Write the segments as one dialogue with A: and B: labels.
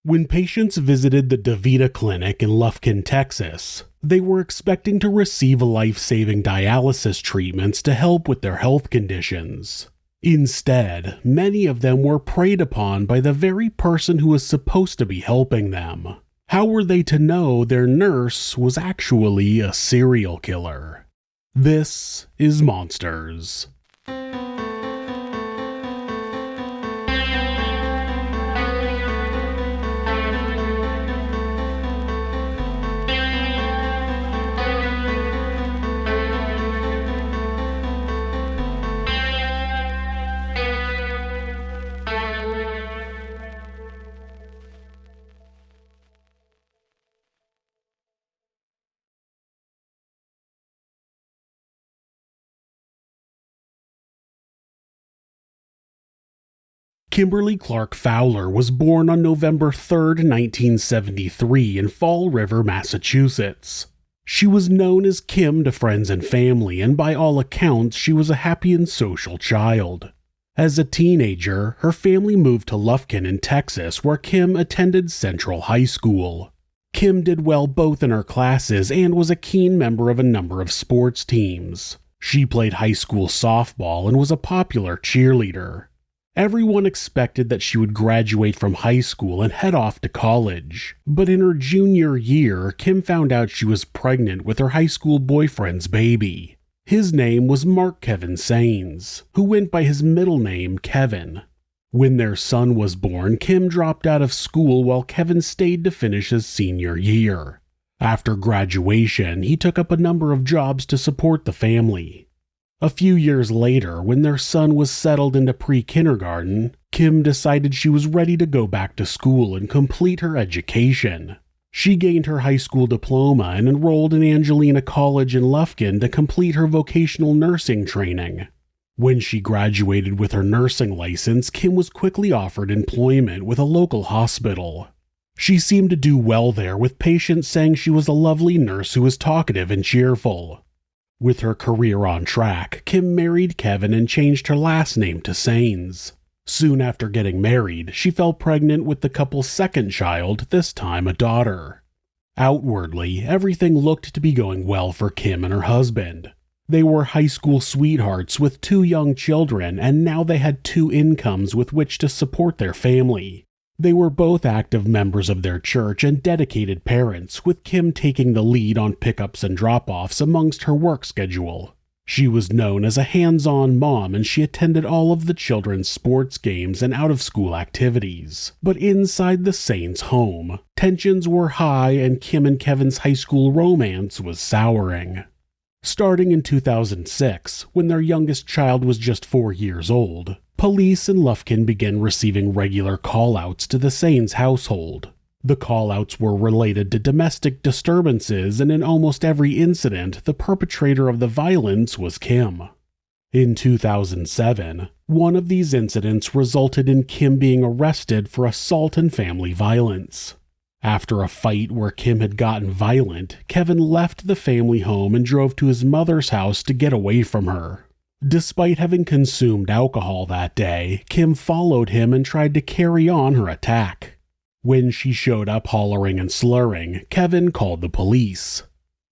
A: When patients visited the DaVita Clinic in Lufkin, Texas, they were expecting to receive life-saving dialysis treatments to help with their health conditions. Instead, many of them were preyed upon by the very person who was supposed to be helping them. How were they to know their nurse was actually a serial killer? This is Monsters. Kimberly Clark Fowler was born on November 3, 1973 in Fall River, Massachusetts. She was known as Kim to friends and family, and by all accounts, she was a happy and social child. As a teenager, her family moved to Lufkin in Texas, where Kim attended Central High School. Kim did well both in her classes and was a keen member of a number of sports teams. She played high school softball and was a popular cheerleader. Everyone expected that she would graduate from high school and head off to college, but in her junior year, Kim found out she was pregnant with her high school boyfriend's baby. His name was Mark Kevin Saenz, who went by his middle name Kevin. When their son was born, Kim dropped out of school while Kevin stayed to finish his senior year. After graduation, he took up a number of jobs to support the family. A few years later, when their son was settled into pre-kindergarten, Kim decided she was ready to go back to school and complete her education. She gained her high school diploma and enrolled in Angelina College in Lufkin to complete her vocational nursing training. When she graduated with her nursing license, Kim was quickly offered employment with a local hospital. She seemed to do well there, with patients saying she was a lovely nurse who was talkative and cheerful. With her career on track, Kim married Kevin and changed her last name to Saenz. Soon after getting married, she fell pregnant with the couple's second child, this time a daughter. Outwardly, everything looked to be going well for Kim and her husband. They were high school sweethearts with 2 young children, and now they had 2 incomes with which to support their family. They were both active members of their church and dedicated parents, with Kim taking the lead on pickups and drop-offs amongst her work schedule. She was known as a hands-on mom, and she attended all of the children's sports games and out-of-school activities. But inside the Saenz home, tensions were high and Kim and Kevin's high school romance was souring. Starting in 2006, when their youngest child was just 4 years old, police in Lufkin began receiving regular call-outs to the Saenz household. The call-outs were related to domestic disturbances, and in almost every incident, the perpetrator of the violence was Kim. In 2007, one of these incidents resulted in Kim being arrested for assault and family violence. After a fight where Kim had gotten violent, Kevin left the family home and drove to his mother's house to get away from her. Despite having consumed alcohol that day, Kim followed him and tried to carry on her attack. When she showed up hollering and slurring, Kevin called the police.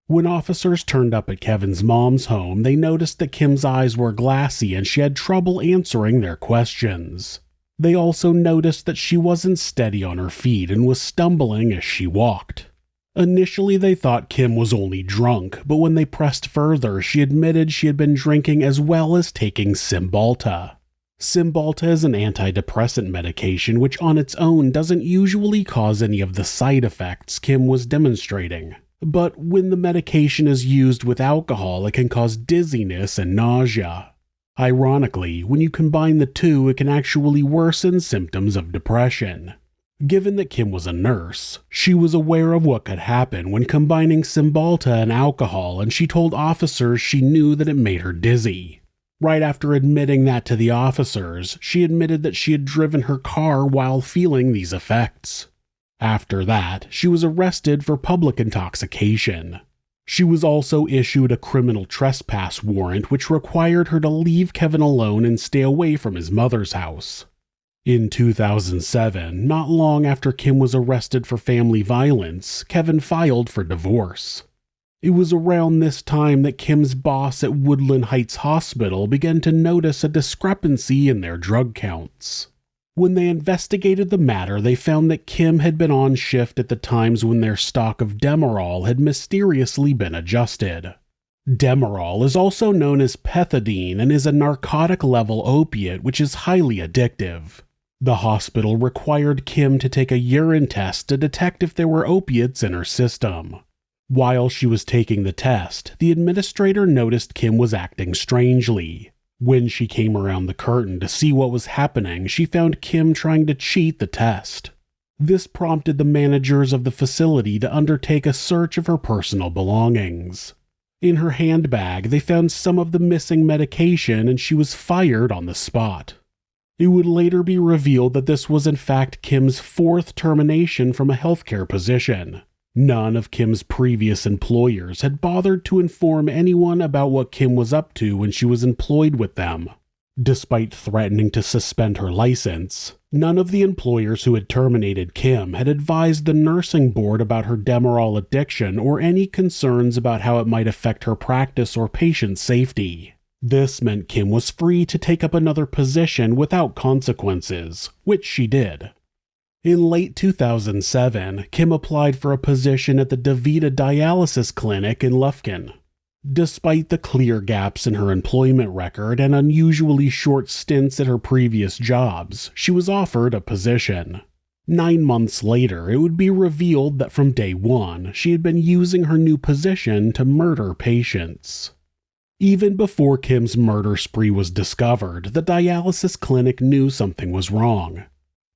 A: When officers turned up at Kevin's mom's home, they noticed that Kim's eyes were glassy and she had trouble answering their questions. They also noticed that she wasn't steady on her feet and was stumbling as she walked. Initially, they thought Kim was only drunk, but when they pressed further, she admitted she had been drinking as well as taking Cymbalta. Cymbalta is an antidepressant medication which on its own doesn't usually cause any of the side effects Kim was demonstrating. But when the medication is used with alcohol, it can cause dizziness and nausea. Ironically, when you combine the two, it can actually worsen symptoms of depression. Given that Kim was a nurse, she was aware of what could happen when combining Cymbalta and alcohol, and she told officers she knew that it made her dizzy. Right after admitting that to the officers, she admitted that she had driven her car while feeling these effects. After that, she was arrested for public intoxication. She was also issued a criminal trespass warrant which required her to leave Kevin alone and stay away from his mother's house. In 2007, not long after Kim was arrested for family violence, Kevin filed for divorce. It was around this time that Kim's boss at Woodland Heights Hospital began to notice a discrepancy in their drug counts. When they investigated the matter, they found that Kim had been on shift at the times when their stock of Demerol had mysteriously been adjusted. Demerol is also known as pethidine and is a narcotic-level opiate which is highly addictive. The hospital required Kim to take a urine test to detect if there were opiates in her system. While she was taking the test, the administrator noticed Kim was acting strangely. When she came around the curtain to see what was happening, she found Kim trying to cheat the test. This prompted the managers of the facility to undertake a search of her personal belongings. In her handbag, they found some of the missing medication and she was fired on the spot. It would later be revealed that this was in fact Kim's fourth termination from a healthcare position. None of Kim's previous employers had bothered to inform anyone about what Kim was up to when she was employed with them. Despite threatening to suspend her license, none of the employers who had terminated Kim had advised the nursing board about her Demerol addiction or any concerns about how it might affect her practice or patient safety. This meant Kim was free to take up another position without consequences, which she did. In late 2007, Kim applied for a position at the DaVita Dialysis Clinic in Lufkin. Despite the clear gaps in her employment record and unusually short stints at her previous jobs, she was offered a position. 9 months later, it would be revealed that from day one, she had been using her new position to murder patients. Even before Kim's murder spree was discovered, the dialysis clinic knew something was wrong.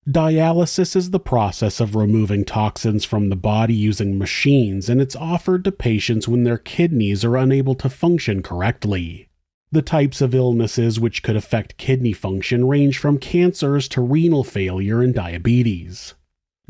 A: Dialysis is the process of removing toxins from the body using machines, and it's offered to patients when their kidneys are unable to function correctly. The types of illnesses which could affect kidney function range from cancers to renal failure and diabetes.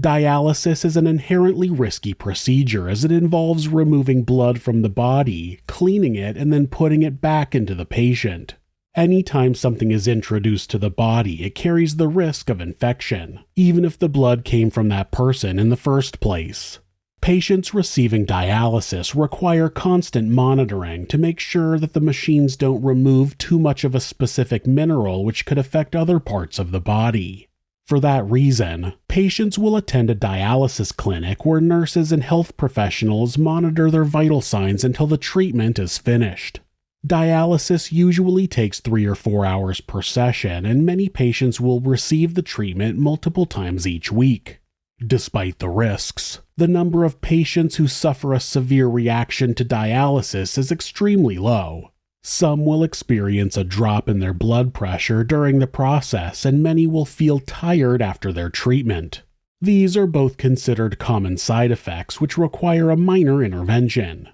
A: Dialysis is an inherently risky procedure as it involves removing blood from the body, cleaning it, and then putting it back into the patient. Anytime something is introduced to the body, it carries the risk of infection, even if the blood came from that person in the first place. Patients receiving dialysis require constant monitoring to make sure that the machines don't remove too much of a specific mineral which could affect other parts of the body. For that reason, patients will attend a dialysis clinic where nurses and health professionals monitor their vital signs until the treatment is finished. Dialysis usually takes 3 or 4 hours per session, and many patients will receive the treatment multiple times each week. Despite the risks, the number of patients who suffer a severe reaction to dialysis is extremely low. Some will experience a drop in their blood pressure during the process, and many will feel tired after their treatment. These are both considered common side effects which require a minor intervention.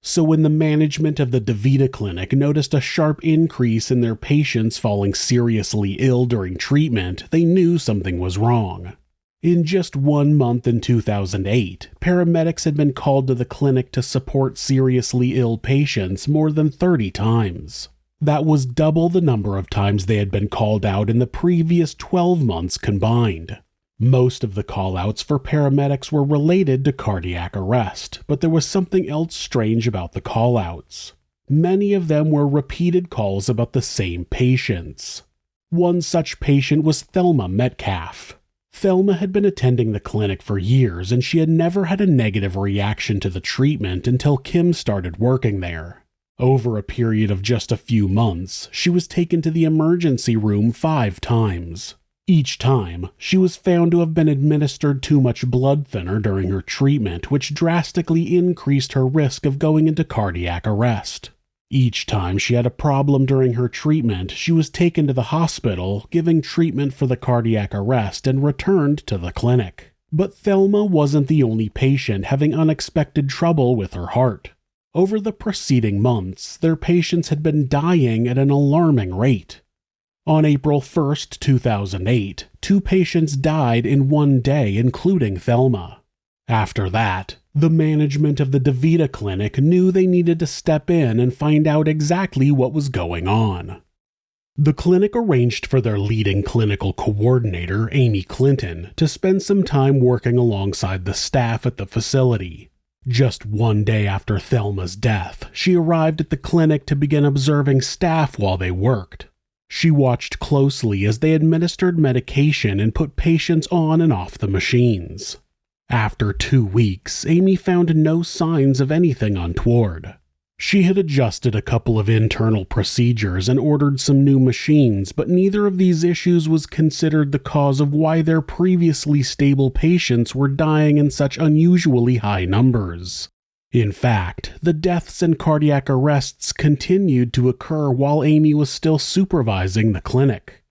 A: So when the management of the DaVita Clinic noticed a sharp increase in their patients falling seriously ill during treatment, they knew something was wrong. In just 1 month in 2008, paramedics had been called to the clinic to support seriously ill patients more than 30 times. That was double the number of times they had been called out in the previous 12 months combined. Most of the call-outs for paramedics were related to cardiac arrest, but there was something else strange about the call-outs. Many of them were repeated calls about the same patients. One such patient was Thelma Metcalf. Thelma had been attending the clinic for years, and she had never had a negative reaction to the treatment until Kim started working there. Over a period of just a few months, she was taken to the emergency room 5 times. Each time, she was found to have been administered too much blood thinner during her treatment, which drastically increased her risk of going into cardiac arrest. Each time she had a problem during her treatment, she was taken to the hospital, giving treatment for the cardiac arrest, and returned to the clinic. But Thelma wasn't the only patient having unexpected trouble with her heart. Over the preceding months, their patients had been dying at an alarming rate. On April 1, 2008, 2 patients died in 1 day, including Thelma. After that, the management of the DaVita Clinic knew they needed to step in and find out exactly what was going on. The clinic arranged for their leading clinical coordinator, Amy Clinton, to spend some time working alongside the staff at the facility. Just one day after Thelma's death, she arrived at the clinic to begin observing staff while they worked. She watched closely as they administered medication and put patients on and off the machines. After 2 weeks, Amy found no signs of anything untoward. She had adjusted a couple of internal procedures and ordered some new machines, but neither of these issues was considered the cause of why their previously stable patients were dying in such unusually high numbers. In fact, the deaths and cardiac arrests continued to occur while Amy was still supervising the clinic.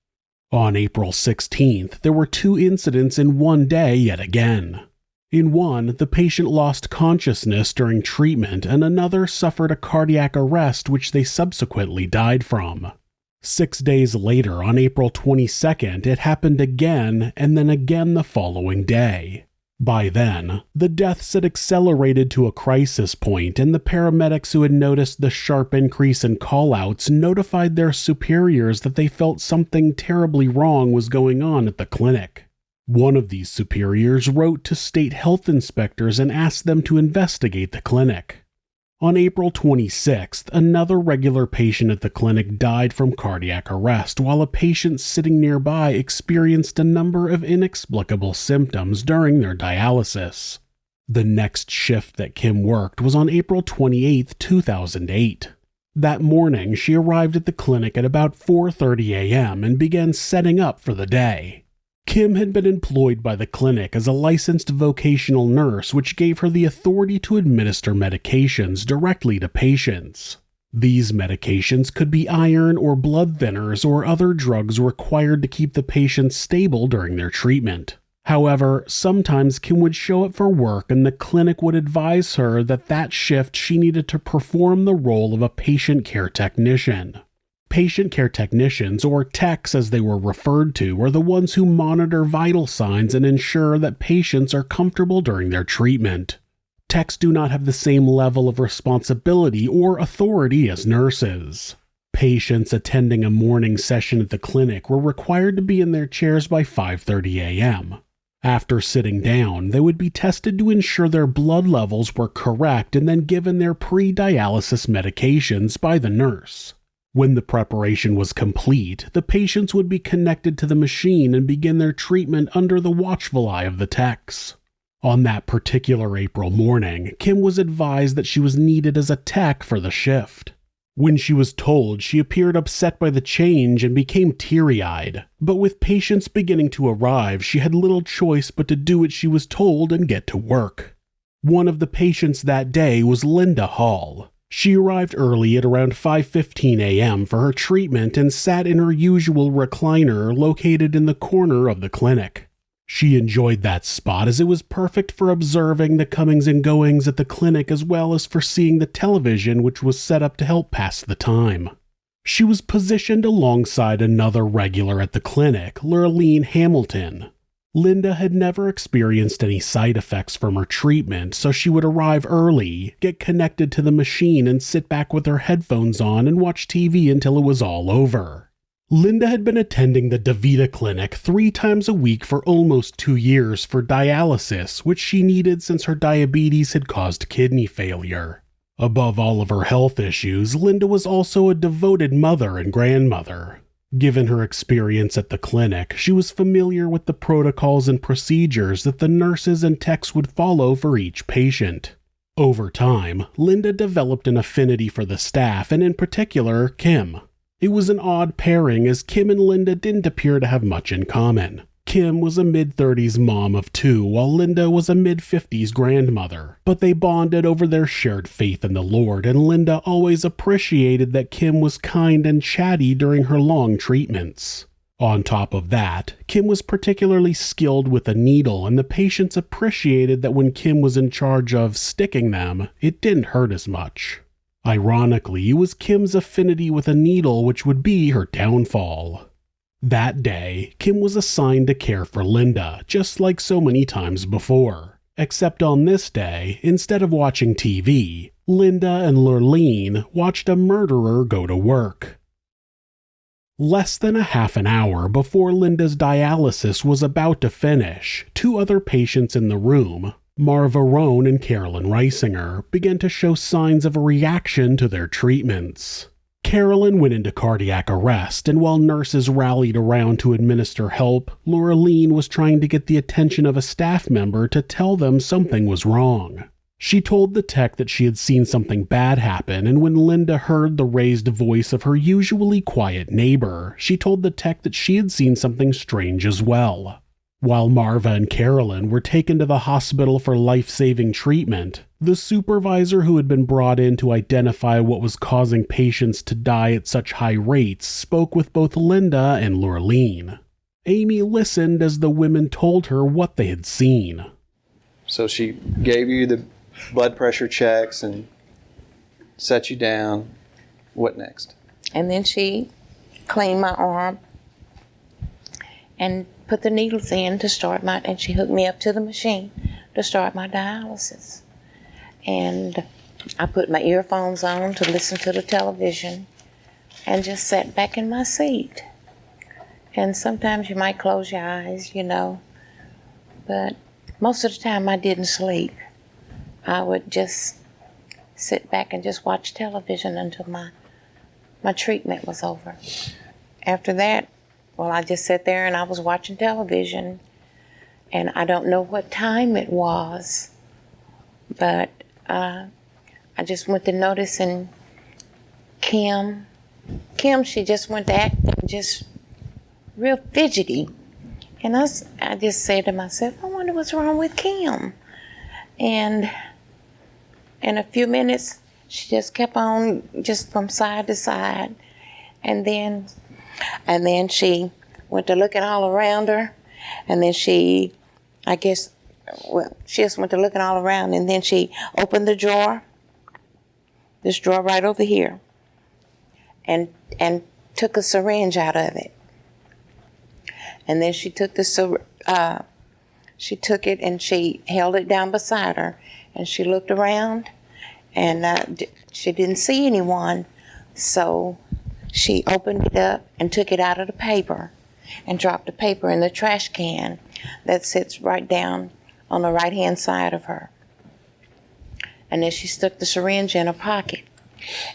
A: On April 16th, there were 2 incidents in one day yet again. In one, the patient lost consciousness during treatment, and another suffered a cardiac arrest which they subsequently died from. 6 days later, on April 22nd, it happened again, and then again the following day. By then, the deaths had accelerated to a crisis point, and the paramedics who had noticed the sharp increase in call-outs notified their superiors that they felt something terribly wrong was going on at the clinic. One of these superiors wrote to state health inspectors and asked them to investigate the clinic. On April 26th, another regular patient at the clinic died from cardiac arrest, while a patient sitting nearby experienced a number of inexplicable symptoms during their dialysis. The next shift that Kim worked was on April 28, 2008. That morning, she arrived at the clinic at about 4:30 a.m. and began setting up for the day. Kim had been employed by the clinic as a licensed vocational nurse, which gave her the authority to administer medications directly to patients. These medications could be iron or blood thinners or other drugs required to keep the patients stable during their treatment. However, sometimes Kim would show up for work and the clinic would advise her that shift she needed to perform the role of a patient care technician. Patient care technicians, or techs as they were referred to, are the ones who monitor vital signs and ensure that patients are comfortable during their treatment. Techs do not have the same level of responsibility or authority as nurses. Patients attending a morning session at the clinic were required to be in their chairs by 5:30 a.m. After sitting down, they would be tested to ensure their blood levels were correct and then given their pre-dialysis medications by the nurse. When the preparation was complete, the patients would be connected to the machine and begin their treatment under the watchful eye of the techs. On that particular April morning, Kim was advised that she was needed as a tech for the shift. When she was told, she appeared upset by the change and became teary-eyed. But with patients beginning to arrive, she had little choice but to do what she was told and get to work. One of the patients that day was Linda Hall. She arrived early at around 5:15 a.m. for her treatment and sat in her usual recliner located in the corner of the clinic. She enjoyed that spot as it was perfect for observing the comings and goings at the clinic as well as for seeing the television which was set up to help pass the time. She was positioned alongside another regular at the clinic, Lurleen Hamilton. Linda had never experienced any side effects from her treatment, so she would arrive early, get connected to the machine, and sit back with her headphones on and watch TV until it was all over. Linda had been attending the DaVita clinic 3 times a week for almost 2 years for dialysis, which she needed since her diabetes had caused kidney failure. Above all of her health issues, Linda was also a devoted mother and grandmother. Given her experience at the clinic, she was familiar with the protocols and procedures that the nurses and techs would follow for each patient. Over time, Linda developed an affinity for the staff and in particular, Kim. It was an odd pairing as Kim and Linda didn't appear to have much in common. Kim was a mid-30s mom of 2, while Linda was a mid-50s grandmother. But they bonded over their shared faith in the Lord, and Linda always appreciated that Kim was kind and chatty during her long treatments. On top of that, Kim was particularly skilled with a needle, and the patients appreciated that when Kim was in charge of sticking them, it didn't hurt as much. Ironically, it was Kim's affinity with a needle which would be her downfall. That day, Kim was assigned to care for Linda, just like so many times before. Except on this day, instead of watching TV, Linda and Lurleen watched a murderer go to work. Less than a half an hour before Linda's dialysis was about to finish, two other patients in the room, Marva Roan and Carolyn Reisinger, began to show signs of a reaction to their treatments. Carolyn went into cardiac arrest, and while nurses rallied around to administer help, Laureline was trying to get the attention of a staff member to tell them something was wrong. She told the tech that she had seen something bad happen, and when Linda heard the raised voice of her usually quiet neighbor, she told the tech that she had seen something strange as well. While Marva and Carolyn were taken to the hospital for life-saving treatment, the supervisor who had been brought in to identify what was causing patients to die at such high rates spoke with both Linda and Laureline. Amy listened as the women told her what they had seen.
B: So she gave you the blood pressure checks and set you down. What next?
C: And then she cleaned my arm and put the needles in to start and she hooked me up to the machine to start my dialysis. And I put my earphones on to listen to the television and just sat back in my seat. And sometimes you might close your eyes, but most of the time I didn't sleep. I would just sit back and just watch television until my treatment was over. After that, I just sat there and I was watching television, and I don't know what time it was, but I just went to noticing Kim, she just went to acting just real fidgety. And I just said to myself, I wonder what's wrong with Kim. And in a few minutes, she just kept on just from side to side. And then she went to looking all around her. And then she just went to looking all around. And then she opened the drawer, this drawer right over here, and took a syringe out of it. And then she took it and she held it down beside her, and she looked around, and she didn't see anyone, so she opened it up and took it out of the paper and dropped the paper in the trash can that sits right down on the right-hand side of her. And then she stuck the syringe in her pocket.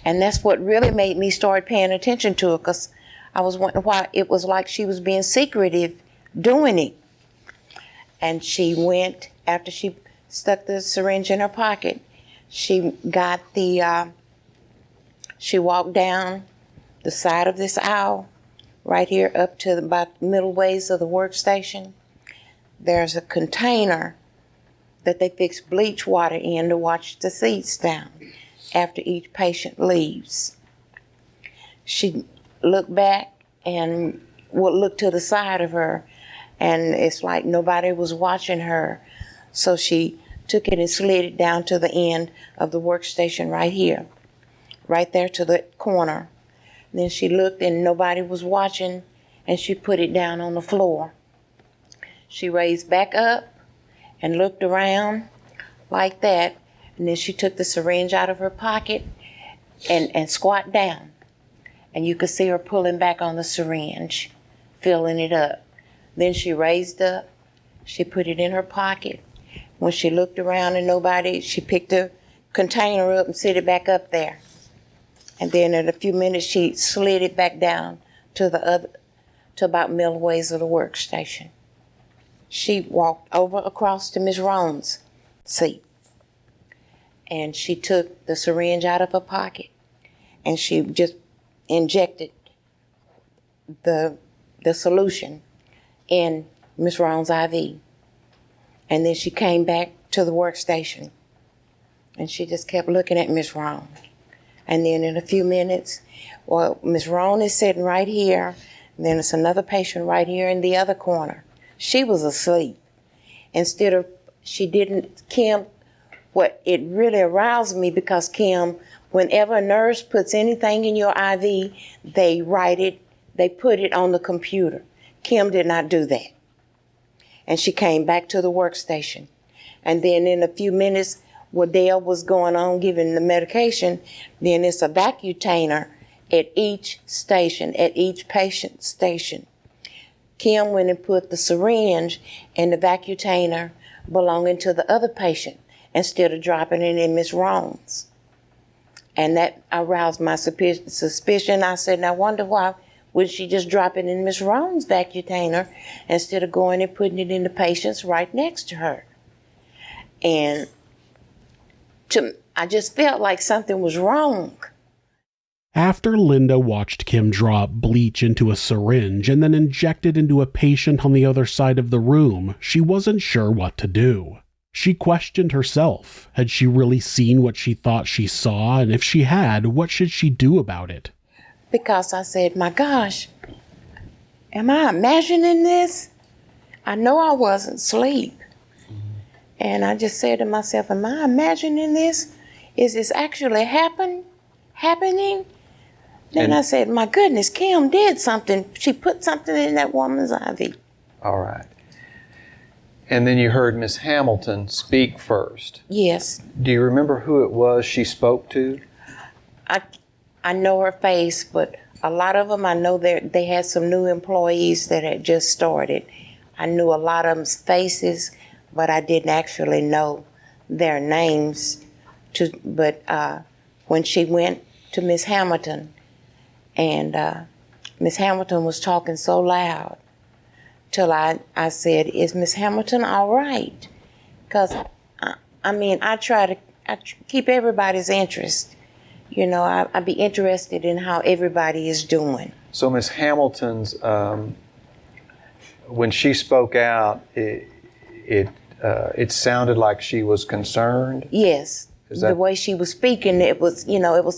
C: And that's what really made me start paying attention to her, because I was wondering why it was like she was being secretive doing it. And she went, after she stuck the syringe in her pocket, she walked down the side of this aisle, right here up to about the middle ways of the workstation. There's a container that they fix bleach water in to wash the seats down after each patient leaves. She looked back and would look to the side of her, and it's like nobody was watching her. So she took it and slid it down to the end of the workstation right here, right there to the corner. And then she looked and nobody was watching, and she put it down on the floor. She raised back up and looked around like that, and then she took the syringe out of her pocket and squat down. And you could see her pulling back on the syringe, filling it up. Then she raised up, she put it in her pocket. When she looked around and nobody, she picked the container up and set it back up there. And then in a few minutes, she slid it back down to about middle ways of the workstation. She walked over across to Ms. Roan's seat, and she took the syringe out of her pocket, and she just injected the solution in Ms. Roan's IV. And then she came back to the workstation, and she just kept looking at Ms. Roan. And then in a few minutes, Ms. Roan is sitting right here, and then it's another patient right here in the other corner. She was asleep. Kim, what it really aroused me, because Kim, whenever a nurse puts anything in your IV, they put it on the computer. Kim did not do that. And she came back to the workstation. And then in a few minutes, while Dale was going on giving the medication, then it's a vacutainer at each station, at each patient station. Kim went and put the syringe in the vacutainer belonging to the other patient instead of dropping it in Miss Roan's. And that aroused my suspicion. I said, now I wonder why would she just drop it in Miss Roan's vacutainer instead of going and putting it in the patient's right next to her. And I just felt like something was wrong.
A: After Linda watched Kim drop bleach into a syringe and then inject it into a patient on the other side of the room, she wasn't sure what to do. She questioned herself. Had she really seen what she thought she saw? And if she had, what should she do about it?
C: Because I said, my gosh, am I imagining this? I know I wasn't asleep. And I just said to myself, am I imagining this? Is this actually happening? Then I said, my goodness, Kim did something. She put something in that woman's IV.
B: All right. And then you heard Miss Hamilton speak first.
C: Yes.
B: Do you remember who it was she spoke to?
C: I know her face, but a lot of them, I know they had some new employees that had just started. I knew a lot of them's faces, but I didn't actually know their names. But when she went to Miss Hamilton, and Miss Hamilton was talking so loud, till I said, is Miss Hamilton all right? Because, I try to keep everybody's interest. You know, I'd be interested in how everybody is doing.
B: So Miss Hamilton's, when she spoke out, it sounded like she was concerned?
C: Yes. The way she was speaking, it was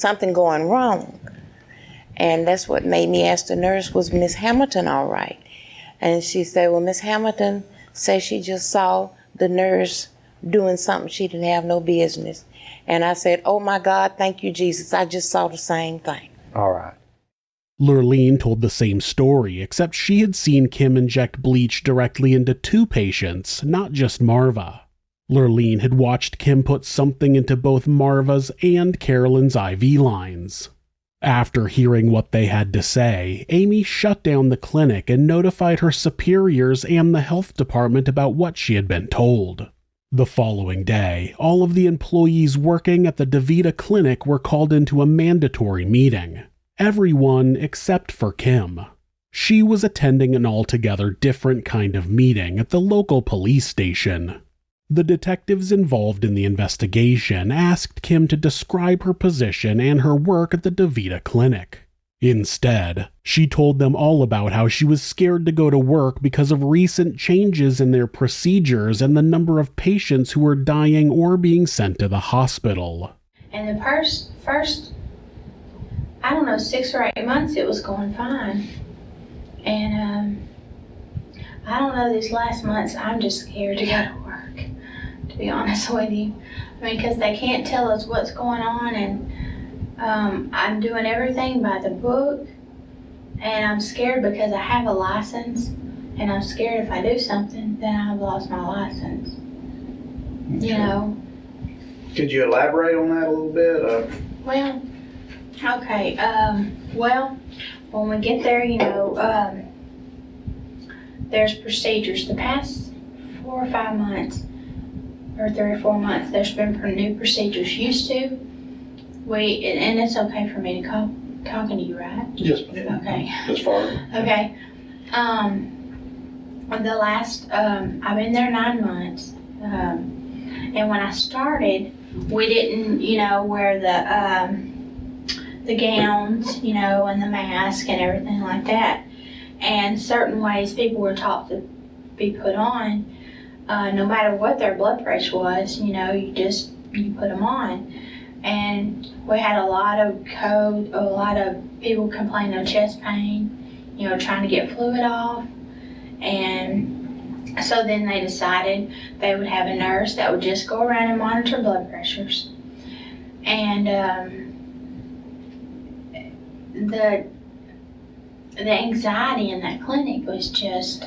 C: something going wrong. And that's what made me ask the nurse, was Miss Hamilton all right? And she said, well, Miss Hamilton said she just saw the nurse doing something she didn't have no business. And I said, oh my God, thank you, Jesus. I just saw the same thing.
B: All right.
A: Lurleen told the same story, except she had seen Kim inject bleach directly into two patients, not just Marva. Lurleen had watched Kim put something into both Marva's and Carolyn's IV lines. After hearing what they had to say, Amy shut down the clinic and notified her superiors and the health department about what she had been told. The following day, all of the employees working at the DaVita clinic were called into a mandatory meeting. Everyone except for Kim. She was attending an altogether different kind of meeting at the local police station. The detectives involved in the investigation asked Kim to describe her position and her work at the DaVita clinic. Instead, she told them all about how she was scared to go to work because of recent changes in their procedures and the number of patients who were dying or being sent to the hospital.
D: And the first, 6 or 8 months, it was going fine. And I don't know, these last months, I'm just scared to go to work, to be honest with you. Because they can't tell us what's going on, and I'm doing everything by the book, and I'm scared because I have a license, and I'm scared if I do something, then I've lost my license. Okay. You know.
E: Could you elaborate on that a little bit?
D: Well, okay. When we get there, there's procedures. The past 4 or 5 months, or 3 or 4 months, there's been new procedures. Used to, and it's okay for me to talking to you, right?
E: Yes, ma'am.
D: Okay.
E: That's fine.
D: Okay. The last, I've been there 9 months, and when I started, we didn't, wear the gowns, and the mask and everything like that. And certain ways people were taught to be put on, no matter what their blood pressure was, you put them on. And we had a lot of people complaining of chest pain, trying to get fluid off. And so then they decided they would have a nurse that would just go around and monitor blood pressures. And the anxiety in that clinic was just,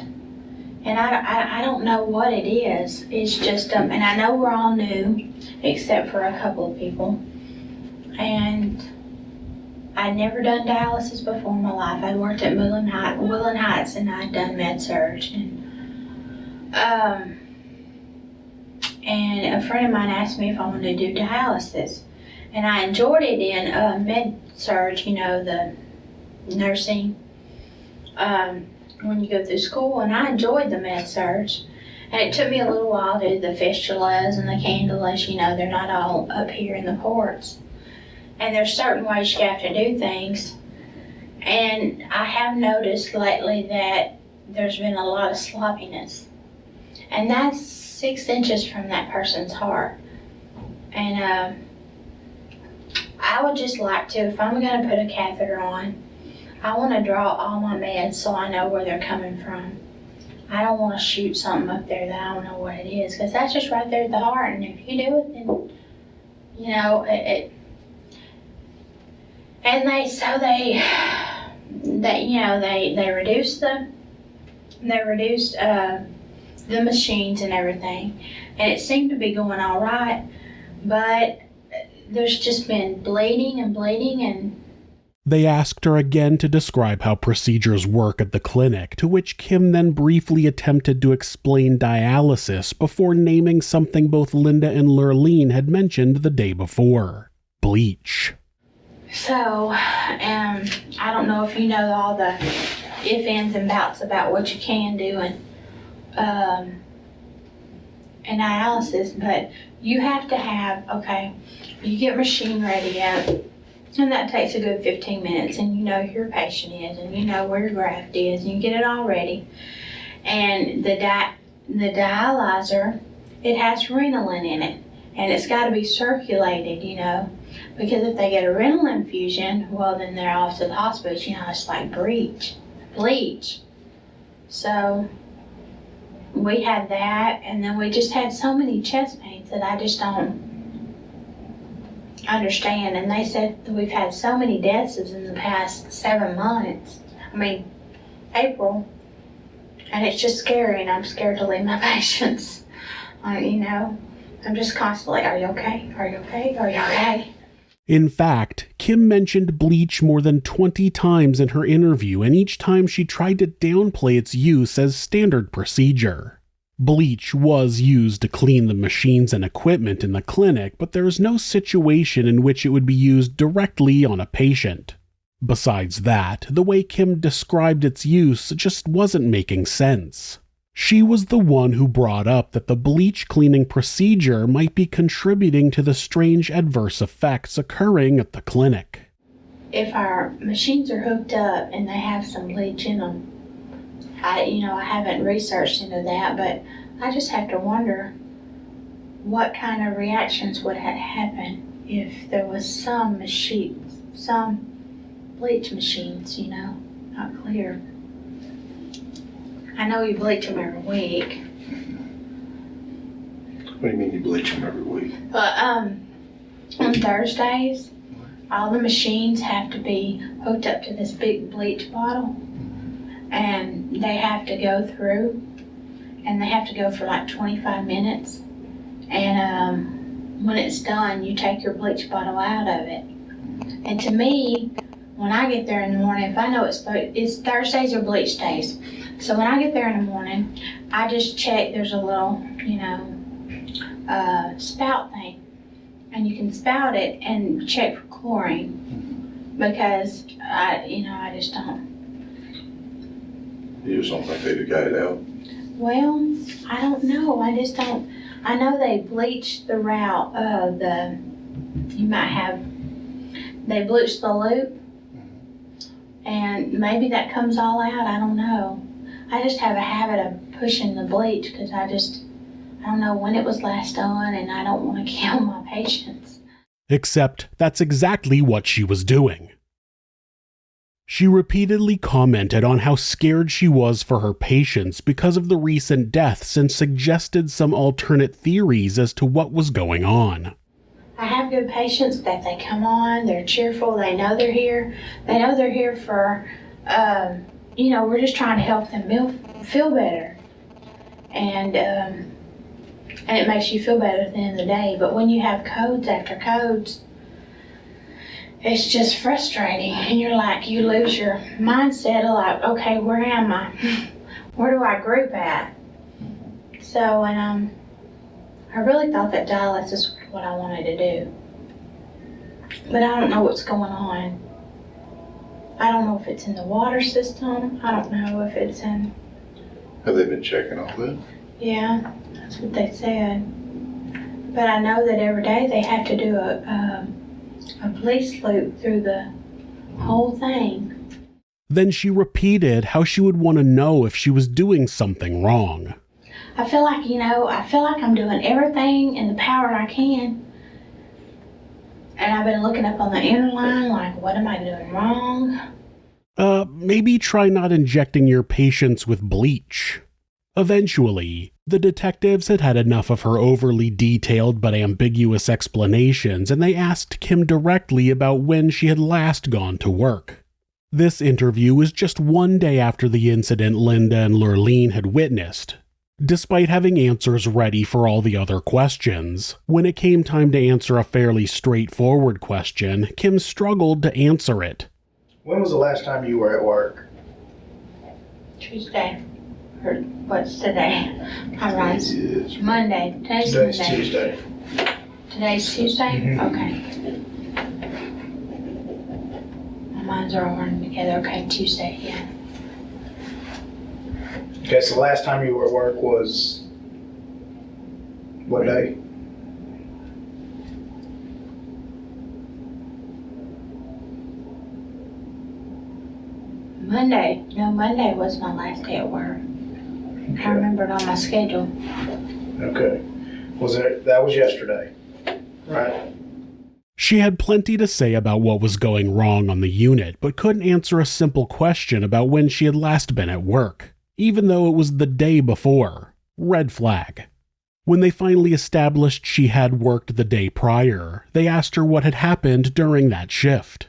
D: and I don't know what it is. It's just, and I know we're all new, except for a couple of people. And I'd never done dialysis before in my life. I'd worked at Willen Heights and I'd done med-surg. And a friend of mine asked me if I wanted to do dialysis. And I enjoyed it in med-surg, the nursing, when you go through school. And I enjoyed the med-surg. And it took me a little while to do the fistulas and the cannulas. They're not all up here in the ports. And there's certain ways you have to do things. And I have noticed lately that there's been a lot of sloppiness. And that's 6 inches from that person's heart. And I would just like to, if I'm going to put a catheter on, I want to draw all my meds so I know where they're coming from. I don't want to shoot something up there that I don't know what it is, because that's just right there at the heart. And if you do it, then, and they reduced the machines and everything, and it seemed to be going all right, but there's just been bleeding and
A: They asked her again to describe how procedures work at the clinic, to which Kim then briefly attempted to explain dialysis before naming something both Linda and Lurleen had mentioned the day before: bleach.
D: So, I don't know if you know all the ifs, ands, and buts about what you can do in dialysis, but you have to have, you get machine ready up, and that takes a good 15 minutes, and you know who your patient is, and you know where your graft is, and you get it all ready. And the dialyzer, it has renal in it, and it's got to be circulated, because if they get a renal infusion, well, then they're off to the hospital. It's like bleach. So we had that, and then we just had so many chest pains that I just don't understand. And they said that we've had so many deaths in the past 7 months. April. And it's just scary, and I'm scared to leave my patients. I'm just constantly, are you okay? Are you okay? Are you okay?
A: In fact, Kim mentioned bleach more than 20 times in her interview, and each time she tried to downplay its use as standard procedure. Bleach was used to clean the machines and equipment in the clinic, but there is no situation in which it would be used directly on a patient. Besides that, the way Kim described its use just wasn't making sense. She was the one who brought up that the bleach cleaning procedure might be contributing to the strange adverse effects occurring at the clinic.
D: If our machines are hooked up and they have some bleach in them, I haven't researched into that, but I just have to wonder what kind of reactions would happen if there was some bleach machines, not clear. I know you bleach them every week.
F: What do you mean you bleach them every week?
D: But on Thursdays, all the machines have to be hooked up to this big bleach bottle, and they have to go through, and they have to go for like 25 minutes. And when it's done, you take your bleach bottle out of it. And to me, when I get there in the morning, if I know it's Thursdays or bleach days, so when I get there in the morning, I just check. There's a little, spout thing, and you can spout it and check for chlorine, because I just don't.
F: You just don't think they'd have got it out?
D: Well, I don't know. I just don't. I know they bleach the route of they bleach the loop, and maybe that comes all out. I don't know. I just have a habit of pushing the bleach because I don't know when it was last done, and I don't want to kill my patients.
A: Except that's exactly what she was doing. She repeatedly commented on how scared she was for her patients because of the recent deaths and suggested some alternate theories as to what was going on.
D: I have good patients that they come on, they're cheerful, they know they're here. They know they're here for, we're just trying to help them feel better. And it makes you feel better at the end of the day. But when you have codes after codes, it's just frustrating. And you're like, you lose your mindset of like, okay, where am I? Where do I group at? So, and I really thought that dialysis was what I wanted to do. But I don't know what's going on. I don't know if it's in the water system. I don't know if it's in...
F: Have they been checking all that?
D: Yeah, that's what they said. But I know that every day they have to do a police loop through the whole thing.
A: Then she repeated how she would want to know if she was doing something wrong.
D: I feel like, I'm doing everything in the power I can. And I've been looking up on the interline, like, what am I doing wrong?
A: Maybe try not injecting your patients with bleach. Eventually, the detectives had had enough of her overly detailed but ambiguous explanations, and they asked Kim directly about when she had last gone to work. This interview was just one day after the incident Linda and Lurleen had witnessed. Despite having answers ready for all the other questions, when it came time to answer a fairly straightforward question, Kim struggled to answer it.
E: When was the last time you were at work?
D: Tuesday. Or what's today? I'm right.
F: Yes.
D: Monday. Today's Monday.
E: Tuesday.
D: Today's Tuesday?
E: Mhm.
D: Okay. My minds are all running together. Okay, Tuesday, yeah.
E: Okay, so the last time you were at work was what day?
D: Monday. No, Monday was my last day at work.
E: Okay.
D: I remember it on my schedule.
E: Okay. That was yesterday, right?
A: She had plenty to say about what was going wrong on the unit, but couldn't answer a simple question about when she had last been at work, even though it was the day before. Red flag. When they finally established she had worked the day prior, they asked her what had happened during that shift.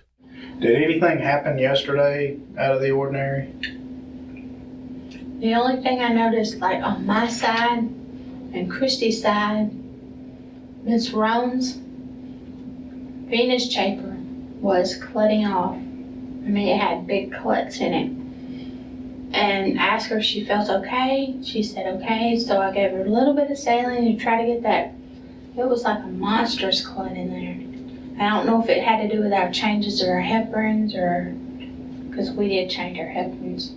E: Did anything happen yesterday out of the ordinary?
D: The only thing I noticed, like on my side and Christy's side, Miss Roan's Venus chamber was clotting off. I mean, it had big clots in it. And asked her if she felt okay. She said okay, so I gave her a little bit of saline to try to get that. It was like a monstrous clot in there. I don't know if it had to do with our changes of our heparins or, because we did change our heparins.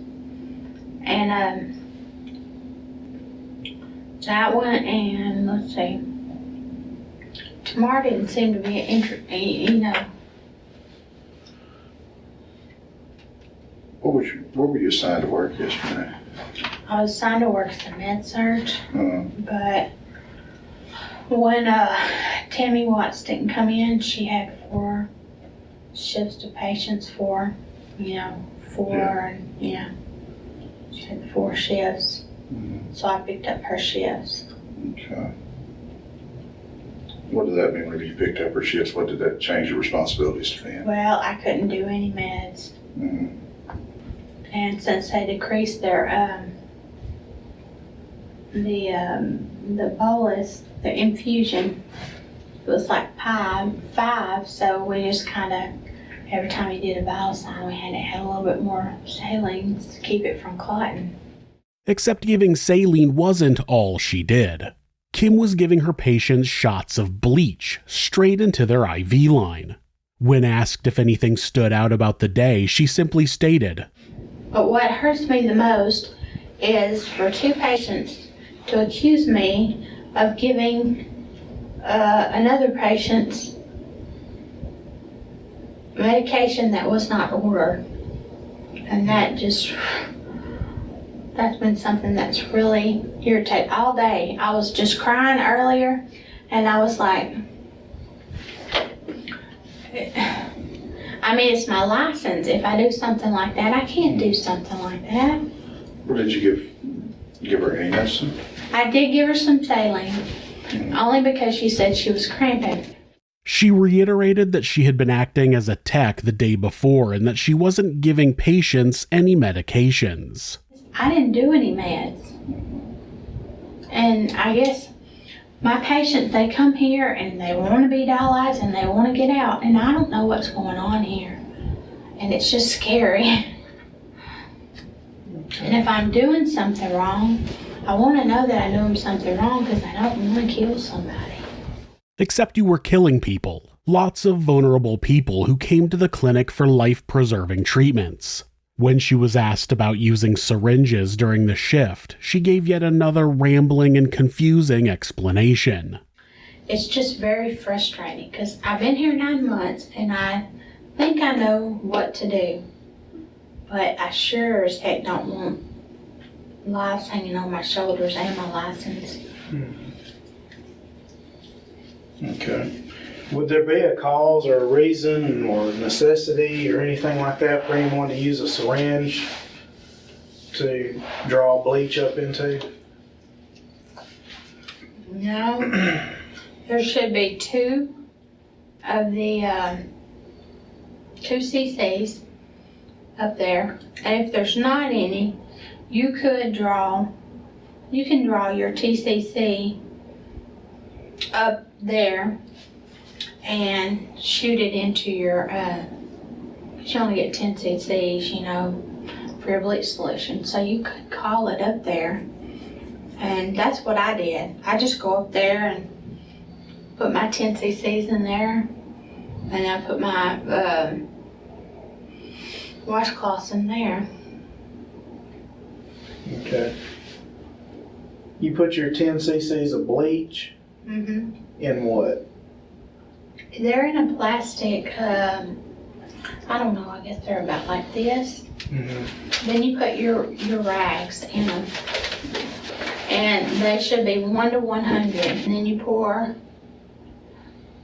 D: And that one, and let's see, tomorrow didn't seem to be
F: Where were you assigned to work yesterday?
D: I was assigned to work as a med surge, but when Tammy Watts didn't come in, she had 4 shifts of patients, 4, and she had 4 shifts. So I picked up her shifts.
F: Okay. What did that mean when you picked up her shifts? What did that change your responsibilities to be?
D: Well, I couldn't do any meds.
F: Mm-hmm.
D: And since they decreased their the bolus, the infusion, it was like 5, so we just kind of, every time we did a vital sign, we had to have a little bit more saline to keep it from clotting.
A: Except giving saline wasn't all she did. Kim was giving her patients shots of bleach straight into their IV line. When asked if anything stood out about the day, she simply stated,
D: But what hurts me the most is for 2 patients to accuse me of giving another patient's medication that was not ordered. And that's been something that's really irritated all day. I was just crying earlier, and I was like, I mean, it's my license. If I do something like that, I can't do something like that.
F: What did you give her any medicine?
D: I did give her some saline, only because she said she was cramping.
A: She reiterated that she had been acting as a tech the day before and that she wasn't giving patients any medications.
D: I didn't do any meds. And I guess my patients, they come here and they want to be dialyzed and they want to get out, and I don't know what's going on here. And it's just scary. And if I'm doing something wrong, I want to know that I'm doing something wrong because I don't want to kill somebody.
A: Except you were killing people. Lots of vulnerable people who came to the clinic for life-preserving treatments. When she was asked about using syringes during the shift, she gave yet another rambling and confusing explanation.
D: It's just very frustrating because I've been here 9 months and I think I know what to do. But I sure as heck don't want lives hanging on my shoulders and my license.
E: Okay. Would there be a cause or a reason or necessity or anything like that for anyone to use a syringe to draw bleach up into?
D: No. There should be 2 of the 2 cc's up there. And if there's not any, you can draw your TCC up there and shoot it into your, you only get 10 cc's, for your bleach solution. So you could call it up there. And that's what I did. I just go up there and put my 10 cc's in there. And I put my washcloths in there.
E: Okay. You put your 10 cc's of bleach in what?
D: They're in a plastic, I don't know, I guess they're about like this. Then you put your rags in them. And they should be 1 to 100. And then you pour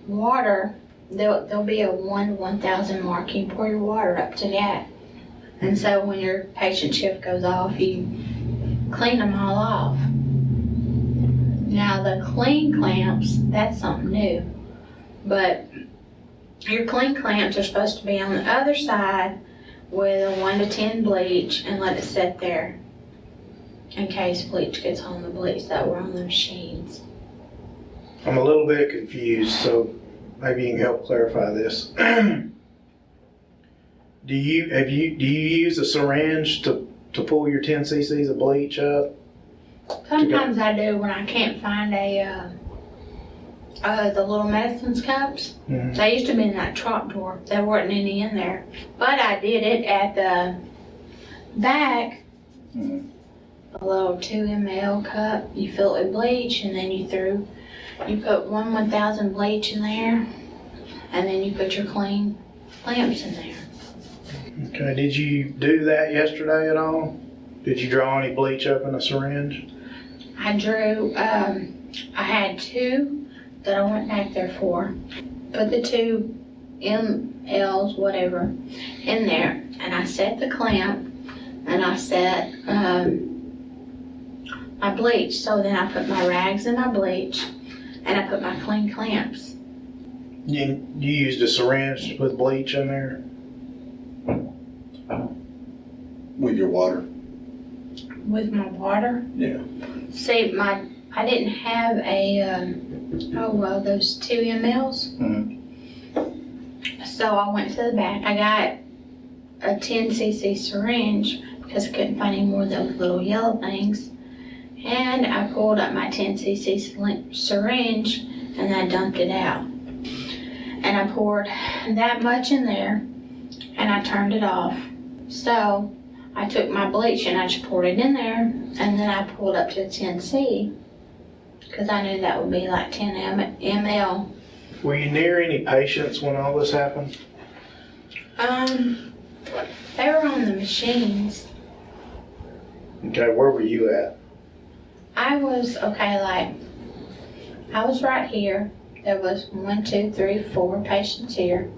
D: water. There'll be a 1 to 1,000 mark. You pour your water up to that. And so when your patient shift goes off, you clean them all off. Now the clean clamps, that's something new. But your clean clamps are supposed to be on the other side with a 1 to 10 bleach and let it sit there in case bleach gets on the bleach that were on the machines.
E: I'm a little bit confused, so maybe you can help clarify this. Do you use a syringe to pull your 10 cc's of bleach up?
D: Sometimes I do when I can't find the little medicines cups. They used to be in that trap drawer. There weren't any in there. But I did it at the back. A little 2 ml cup. You fill it with bleach and then you put 1/1000 bleach in there. And then you put your clean clamps in there.
E: Okay, did you do that yesterday at all? Did you draw any bleach up in a syringe?
D: I drew, I had 2 that I went back there for. Put the 2 mLs, whatever, in there. And I set the clamp and I set my bleach. So then I put my rags in my bleach and I put my clean clamps.
E: You used a syringe with bleach in there?
F: With your water?
D: With my water?
F: Yeah.
D: See, I didn't have a, those 2 mLs. So I went to the back. I got a 10 cc syringe because I couldn't find any more of those little yellow things. And I pulled up my 10 cc syringe and I dumped it out. And I poured that much in there and I turned it off. So I took my bleach and I just poured it in there and then I pulled up to 10C because I knew that would be like 10 ml.
E: Were you near any patients when all this happened?
D: They were on the machines.
E: Okay, where were you at?
D: I was right here. There was 1, 2, 3, 4 patients here.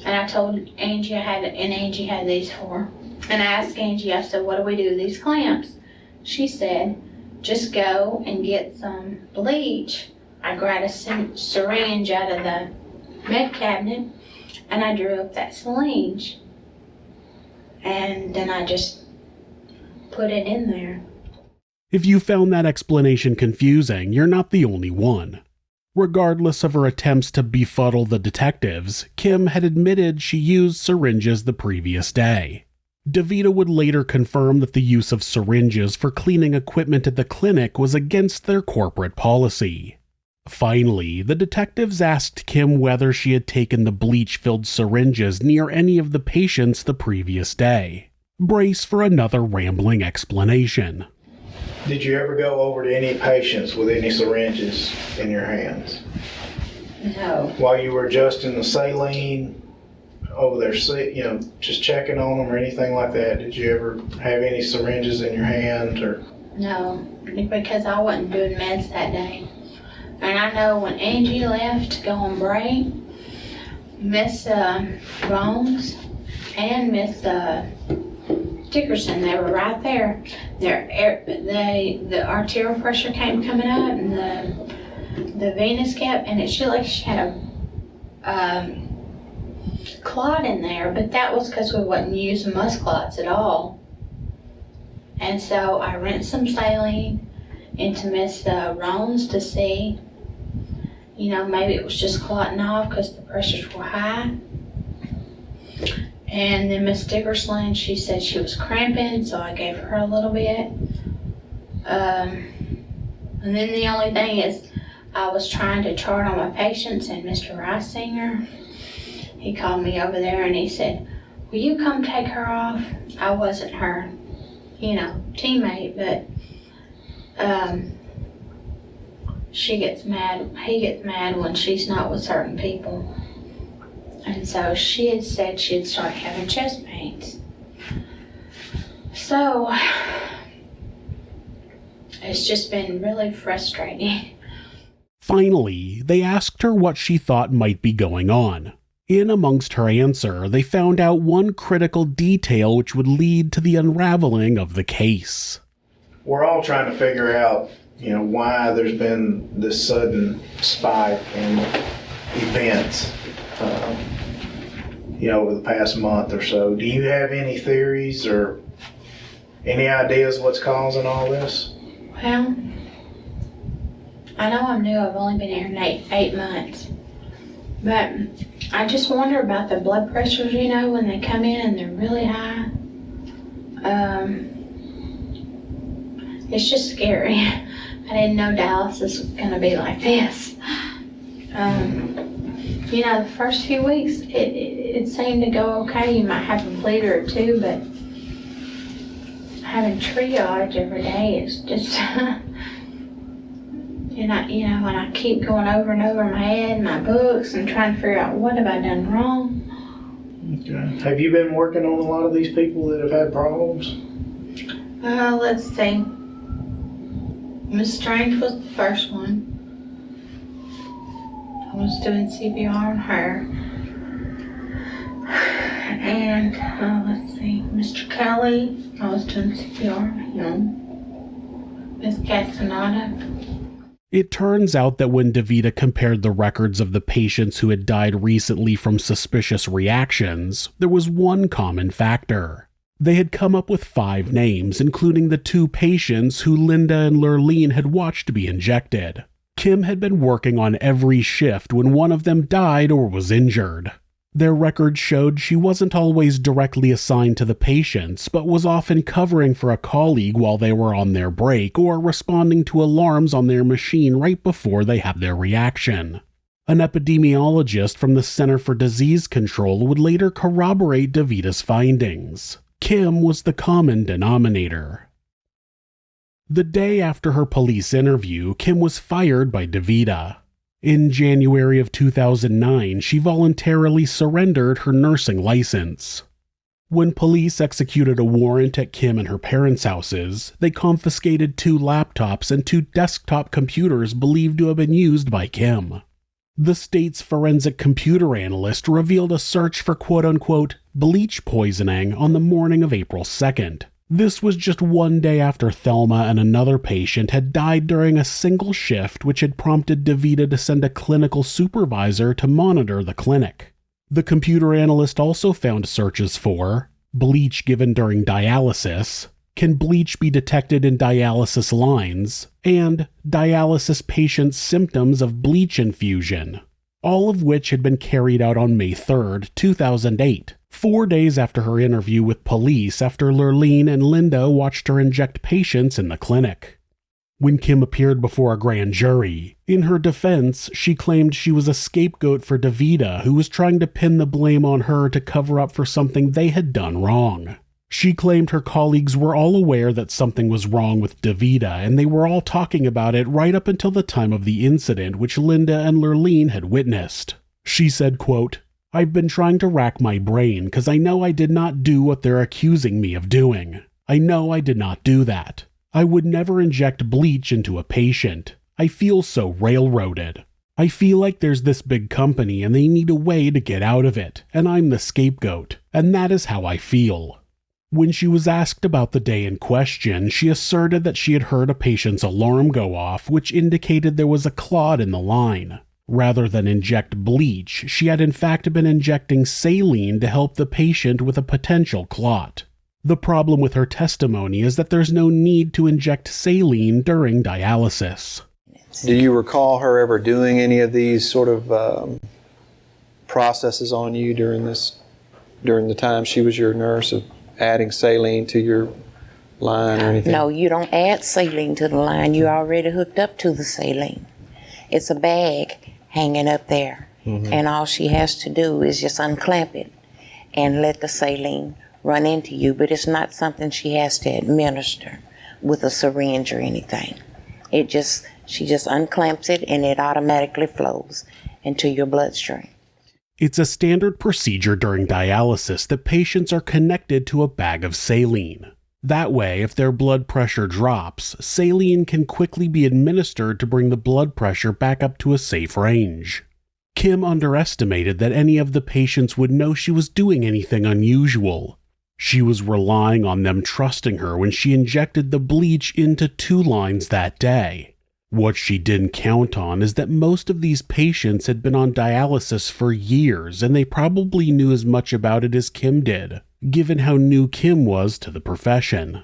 D: And I told Angie Angie had these 4. And I asked Angie, I said, what do we do with these clamps? She said, just go and get some bleach. I grabbed a syringe out of the med cabinet and I drew up that syringe. And then I just put it in there.
A: If you found that explanation confusing, you're not the only one. Regardless of her attempts to befuddle the detectives, Kim had admitted she used syringes the previous day. DeVita would later confirm that the use of syringes for cleaning equipment at the clinic was against their corporate policy. Finally, the detectives asked Kim whether she had taken the bleach-filled syringes near any of the patients the previous day. Brace for another rambling explanation.
E: Did you ever go over to any patients with any syringes in your hands?
D: No.
E: While you were adjusting the saline over there, just checking on them or anything like that, did you ever have any syringes in your hand? Or?
D: No, because I wasn't doing meds that day. And I know when Angie left to go on break, Miss Bones and Miss Dickerson, they were right there. The arterial pressure coming up, and the venous kept, and it looked like she had a clot in there, but that was because we wasn't using muscle clots at all. And so I rinsed some saline into Miss Rones to see, maybe it was just clotting off because the pressures were high. And then Miss Dickerson, she said she was cramping, so I gave her a little bit. And then the only thing is, I was trying to chart on my patients, and Mr. Reisinger, he called me over there and he said, "Will you come take her off?" I wasn't her, teammate, but she gets mad, he gets mad when she's not with certain people. And so she had said she'd start having chest pains. So it's just been really frustrating.
A: Finally, they asked her what she thought might be going on. In amongst her answer, they found out one critical detail which would lead to the unraveling of the case.
E: We're all trying to figure out, why there's been this sudden spike in events, over the past month or so. Do you have any theories or any ideas what's causing all this?
D: Well, I know I'm new. I've only been here 8 months. But I just wonder about the blood pressures, when they come in and they're really high. It's just scary. I didn't know dialysis was going to be like this. The first few weeks, it seemed to go okay. You might have a bleeder or two, but having triage every day is just, and I keep going over and over in my head, my books, and trying to figure out what have I done wrong.
E: Okay. Have you been working on a lot of these people that have had problems?
D: Let's see. Miss Strange was the first one. I was doing CPR on her. And let's see, Mr. Kelly, I was doing CPR on him. Miss Castaneda.
A: It turns out that when DeVita compared the records of the patients who had died recently from suspicious reactions, there was one common factor. They had come up with 5 names, including the 2 patients who Linda and Lurleen had watched be injected. Kim had been working on every shift when one of them died or was injured. Their records showed she wasn't always directly assigned to the patients, but was often covering for a colleague while they were on their break or responding to alarms on their machine right before they had their reaction. An epidemiologist from the Center for Disease Control would later corroborate DeVita's findings. Kim was the common denominator. The day after her police interview, Kim was fired by DeVita. In January of 2009, she voluntarily surrendered her nursing license. When police executed a warrant at Kim and her parents' houses, they confiscated 2 laptops and 2 desktop computers believed to have been used by Kim. The state's forensic computer analyst revealed a search for quote-unquote bleach poisoning on the morning of April 2nd. This was just one day after Thelma and another patient had died during a single shift, which had prompted DeVita to send a clinical supervisor to monitor the clinic. The computer analyst also found searches for bleach given during dialysis, Can bleach be detected in dialysis lines? And dialysis patients' symptoms of bleach infusion, all of which had been carried out on May 3rd, 2008, 4 days after her interview with police after Lurleen and Linda watched her inject patients in the clinic. When Kim appeared before a grand jury, in her defense, she claimed she was a scapegoat for DeVita, who was trying to pin the blame on her to cover up for something they had done wrong. She claimed her colleagues were all aware that something was wrong with DeVita, and they were all talking about it right up until the time of the incident, which Linda and Lurleen had witnessed. She said, quote, "I've been trying to rack my brain because I know I did not do what they're accusing me of doing. I know I did not do that. I would never inject bleach into a patient. I feel so railroaded. I feel like there's this big company and they need a way to get out of it, and I'm the scapegoat, and that is how I feel." When she was asked about the day in question, she asserted that she had heard a patient's alarm go off, which indicated there was a clot in the line. Rather than inject bleach, she had in fact been injecting saline to help the patient with a potential clot. The problem with her testimony is that there's no need to inject saline during dialysis.
B: Do you recall her ever doing any of these sort of processes on you during the time she was your nurse, of adding saline to your line or anything?
C: No, you don't add saline to the line. You already hooked up to the saline. It's a bag hanging up there. And all she has to do is just unclamp it and let the saline run into you. But it's not something she has to administer with a syringe or anything. She just unclamps it and it automatically flows into your bloodstream.
A: It's a standard procedure during dialysis that patients are connected to a bag of saline. That way, if their blood pressure drops, saline can quickly be administered to bring the blood pressure back up to a safe range. Kim underestimated that any of the patients would know she was doing anything unusual. She was relying on them trusting her when she injected the bleach into 2 lines that day. What she didn't count on is that most of these patients had been on dialysis for years, and they probably knew as much about it as Kim did, given how new Kim was to the profession.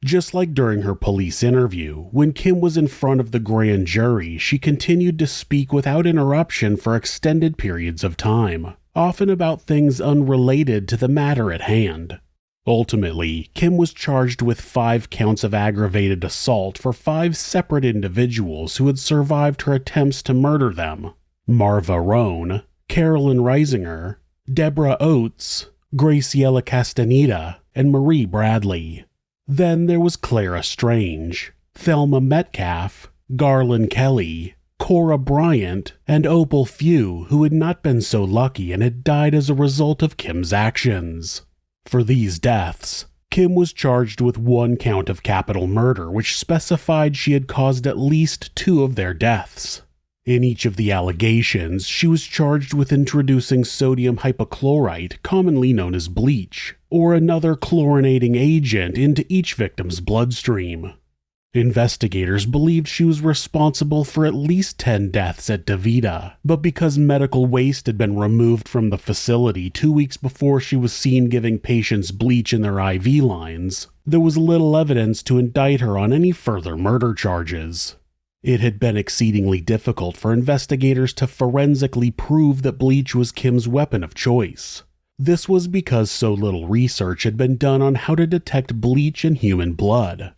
A: Just like during her police interview, when Kim was in front of the grand jury, she continued to speak without interruption for extended periods of time, often about things unrelated to the matter at hand. Ultimately, Kim was charged with 5 counts of aggravated assault for 5 separate individuals who had survived her attempts to murder them: Marva Roan, Carolyn Reisinger, Deborah Oates, Graciela Castaneda, and Marie Bradley. Then there was Clara Strange, Thelma Metcalf, Garland Kelly, Cora Bryant, and Opal Few, who had not been so lucky and had died as a result of Kim's actions. For these deaths, Kim was charged with 1 count of capital murder, which specified she had caused at least 2 of their deaths. In each of the allegations, she was charged with introducing sodium hypochlorite, commonly known as bleach, or another chlorinating agent into each victim's bloodstream. Investigators believed she was responsible for at least 10 deaths at DeVita, but because medical waste had been removed from the facility 2 weeks before she was seen giving patients bleach in their IV lines, there was little evidence to indict her on any further murder charges. It had been exceedingly difficult for investigators to forensically prove that bleach was Kim's weapon of choice. This was because so little research had been done on how to detect bleach in human blood.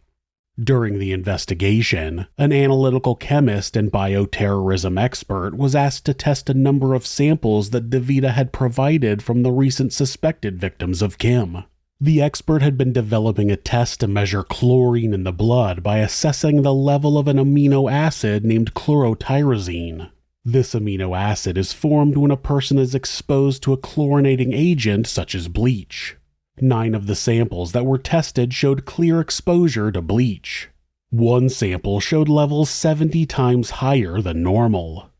A: During the investigation, an analytical chemist and bioterrorism expert was asked to test a number of samples that DeVita had provided from the recent suspected victims of Kim. The expert had been developing a test to measure chlorine in the blood by assessing the level of an amino acid named chlorotyrosine. This amino acid is formed when a person is exposed to a chlorinating agent such as bleach. 9 of the samples that were tested showed clear exposure to bleach. 1 sample showed levels 70 times higher than normal.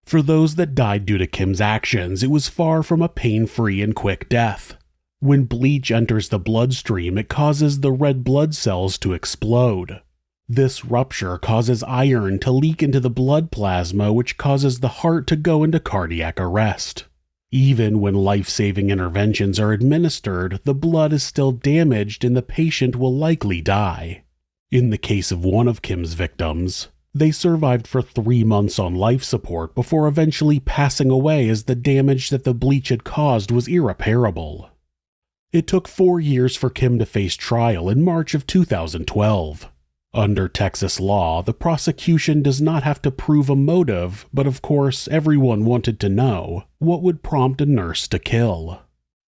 A: For those that died due to Kim's actions, it was far from a pain-free and quick death. When bleach enters the bloodstream, it causes the red blood cells to explode. This rupture causes iron to leak into the blood plasma, which causes the heart to go into cardiac arrest. Even when life-saving interventions are administered, the blood is still damaged and the patient will likely die. In the case of one of Kim's victims, they survived for 3 months on life support before eventually passing away as the damage that the bleach had caused was irreparable. It took 4 years for Kim to face trial in March of 2012. Under Texas law, the prosecution does not have to prove a motive, but of course everyone wanted to know what would prompt a nurse to kill.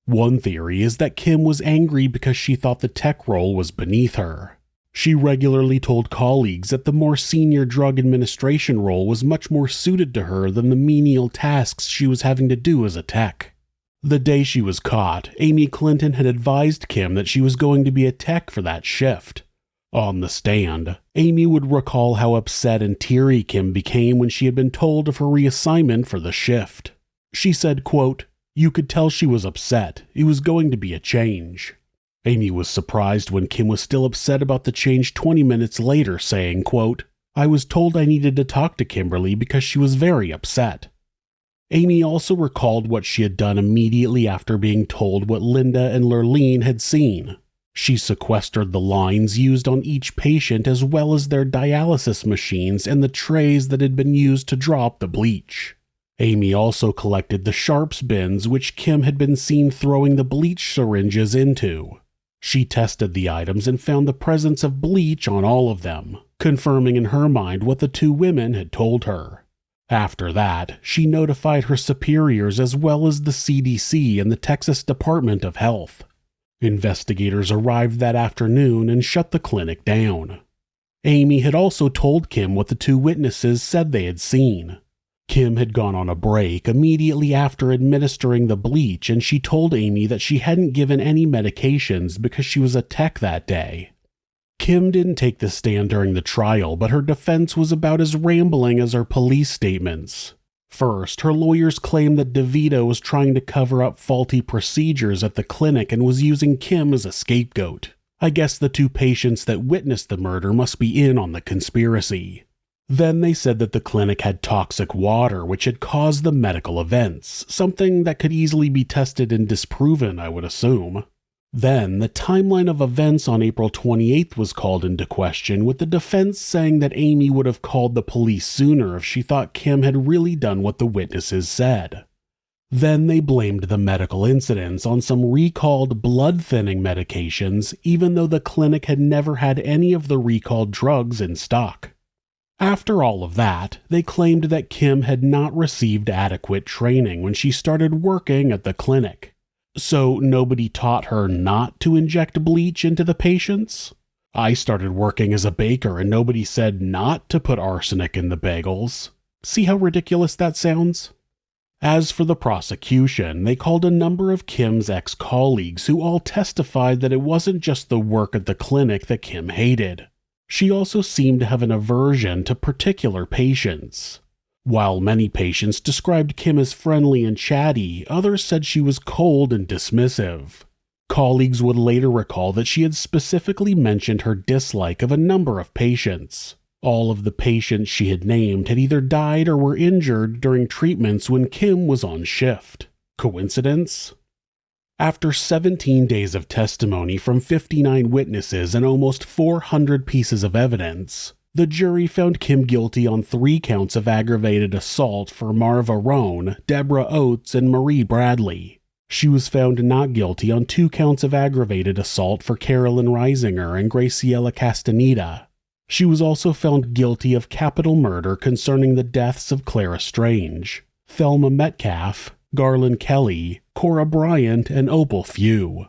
A: One theory is that Kim was angry because she thought the tech role was beneath her. She regularly told colleagues that the more senior drug administration role was much more suited to her than the menial tasks she was having to do as a tech. The day she was caught, Amy Clinton had advised Kim that she was going to be a tech for that shift. On the stand, Amy would recall how upset and teary Kim became when she had been told of her reassignment for the shift. She said, quote, "You could tell she was upset. It was going to be a change." Amy was surprised when Kim was still upset about the change 20 minutes later, saying, quote, "I was told I needed to talk to Kimberly because she was very upset." Amy also recalled what she had done immediately after being told what Linda and Lurleen had seen. She sequestered the lines used on each patient as well as their dialysis machines and the trays that had been used to draw up the bleach. Amy also collected the sharps bins which Kim had been seen throwing the bleach syringes into. She tested the items and found the presence of bleach on all of them, confirming in her mind what the two women had told her. After that, she notified her superiors as well as the CDC and the Texas Department of Health. Investigators arrived that afternoon and shut the clinic down. Amy had also told Kim what the two witnesses said they had seen. Kim had gone on a break immediately after administering the bleach, and she told Amy that she hadn't given any medications because she was a tech that day. Kim didn't take the stand during the trial, but her defense was about as rambling as her police statements. First, her lawyers claimed that DeVito was trying to cover up faulty procedures at the clinic and was using Kim as a scapegoat. I guess the two patients that witnessed the murder must be in on the conspiracy. Then they said that the clinic had toxic water which had caused the medical events, something that could easily be tested and disproven, I would assume. Then the timeline of events on April 28th was called into question, with the defense saying that Amy would have called the police sooner if she thought Kim had really done what the witnesses said. Then they blamed the medical incidents on some recalled blood-thinning medications, even though the clinic had never had any of the recalled drugs in stock. After all of that, they claimed that Kim had not received adequate training when she started working at the clinic. So nobody taught her not to inject bleach into the patients? I started working as a baker and nobody said not to put arsenic in the bagels. See how ridiculous that sounds? As for the prosecution, they called a number of Kim's ex-colleagues who all testified that it wasn't just the work at the clinic that Kim hated. She also seemed to have an aversion to particular patients. While many patients described Kim as friendly and chatty, others said she was cold and dismissive. Colleagues would later recall that she had specifically mentioned her dislike of a number of patients. All of the patients she had named had either died or were injured during treatments when Kim was on shift. Coincidence? After 17 days of testimony from 59 witnesses and almost 400 pieces of evidence, the jury found Kim guilty on 3 counts of aggravated assault for Marva Roan, Deborah Oates, and Marie Bradley. She was found not guilty on 2 counts of aggravated assault for Carolyn Reisinger and Graciela Castaneda. She was also found guilty of capital murder concerning the deaths of Clara Strange, Thelma Metcalf, Garland Kelly, Cora Bryant, and Opal Few.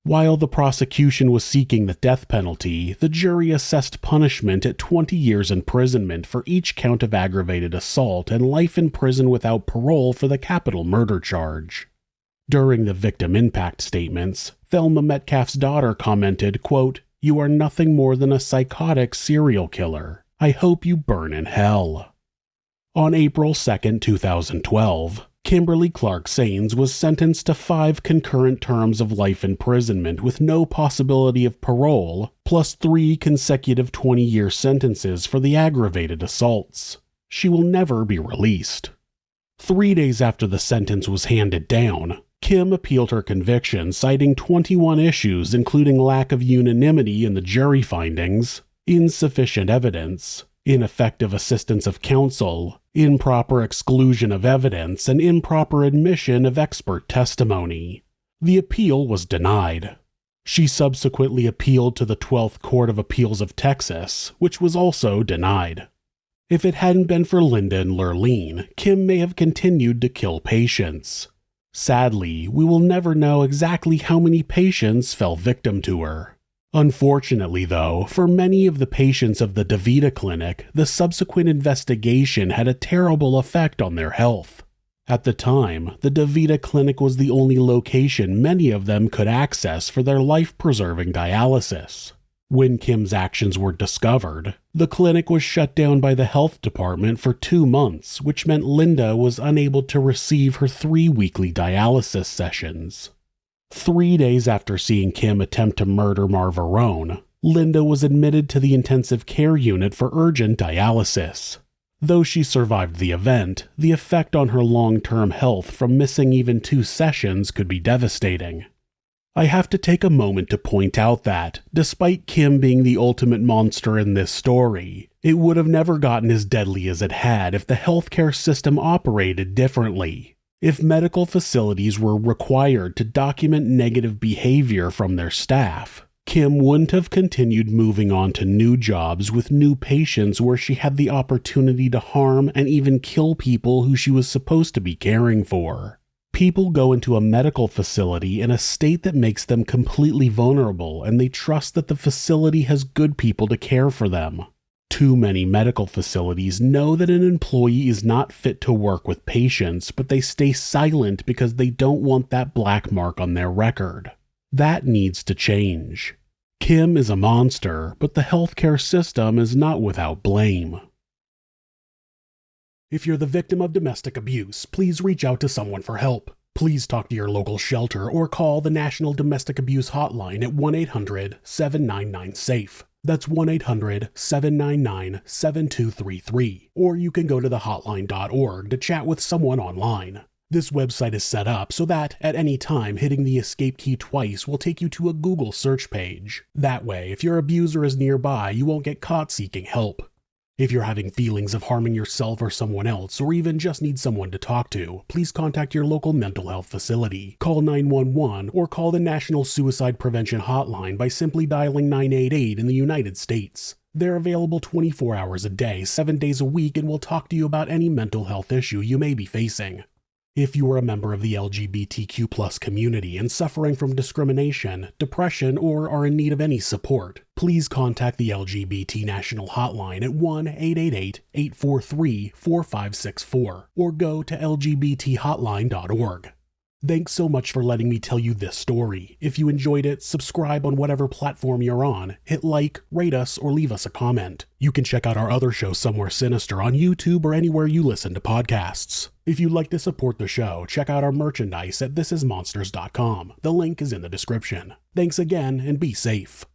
A: While the prosecution was seeking the death penalty, the jury assessed punishment at 20 years imprisonment for each count of aggravated assault and life in prison without parole for the capital murder charge. During the victim impact statements, Thelma Metcalf's daughter commented, quote, "You are nothing more than a psychotic serial killer. I hope you burn in hell." On April 2, 2012, Kimberly Clark Saenz was sentenced to 5 concurrent terms of life imprisonment with no possibility of parole, plus 3 consecutive 20-year sentences for the aggravated assaults. She will never be released. 3 days after the sentence was handed down, Kim appealed her conviction, citing 21 issues including lack of unanimity in the jury findings, insufficient evidence, ineffective assistance of counsel, improper exclusion of evidence, and improper admission of expert testimony. The appeal was denied. She subsequently appealed to the 12th Court of Appeals of Texas, which was also denied. If it hadn't been for Linda and Lurleen, Kim may have continued to kill patients. Sadly, we will never know exactly how many patients fell victim to her. Unfortunately, though, for many of the patients of the DeVita Clinic, the subsequent investigation had a terrible effect on their health. At the time, the DeVita Clinic was the only location many of them could access for their life-preserving dialysis. When Kim's actions were discovered, the clinic was shut down by the health department for 2 months, which meant Linda was unable to receive her 3 weekly dialysis sessions. 3 days after seeing Kim attempt to murder Marvarone, Linda was admitted to the intensive care unit for urgent dialysis. Though she survived the event, the effect on her long-term health from missing even 2 sessions could be devastating. I have to take a moment to point out that, despite Kim being the ultimate monster in this story, it would have never gotten as deadly as it had if the healthcare system operated differently. If medical facilities were required to document negative behavior from their staff, Kim wouldn't have continued moving on to new jobs with new patients where she had the opportunity to harm and even kill people who she was supposed to be caring for. People go into a medical facility in a state that makes them completely vulnerable, and they trust that the facility has good people to care for them. Too many medical facilities know that an employee is not fit to work with patients, but they stay silent because they don't want that black mark on their record. That needs to change. Kim is a monster, but the healthcare system is not without blame. If you're the victim of domestic abuse, please reach out to someone for help. Please talk to your local shelter or call the National Domestic Abuse Hotline at 1-800-799-SAFE. That's 1-800-799-7233. Or you can go to thehotline.org to chat with someone online. This website is set up so that, at any time, hitting the escape key twice will take you to a Google search page. That way, if your abuser is nearby, you won't get caught seeking help. If you're having feelings of harming yourself or someone else, or even just need someone to talk to, please contact your local mental health facility. Call 911 or call the National Suicide Prevention Hotline by simply dialing 988 in the United States. They're available 24 hours a day, 7 days a week, and will talk to you about any mental health issue you may be facing. If you are a member of the LGBTQ+ community and suffering from discrimination, depression, or are in need of any support, please contact the LGBT National Hotline at 1-888-843-4564 or go to lgbthotline.org. Thanks so much for letting me tell you this story. If you enjoyed it, subscribe on whatever platform you're on, hit like, rate us, or leave us a comment. You can check out our other show, Somewhere Sinister, on YouTube or anywhere you listen to podcasts. If you'd like to support the show, check out our merchandise at thisismonsters.com. The link is in the description. Thanks again, and be safe.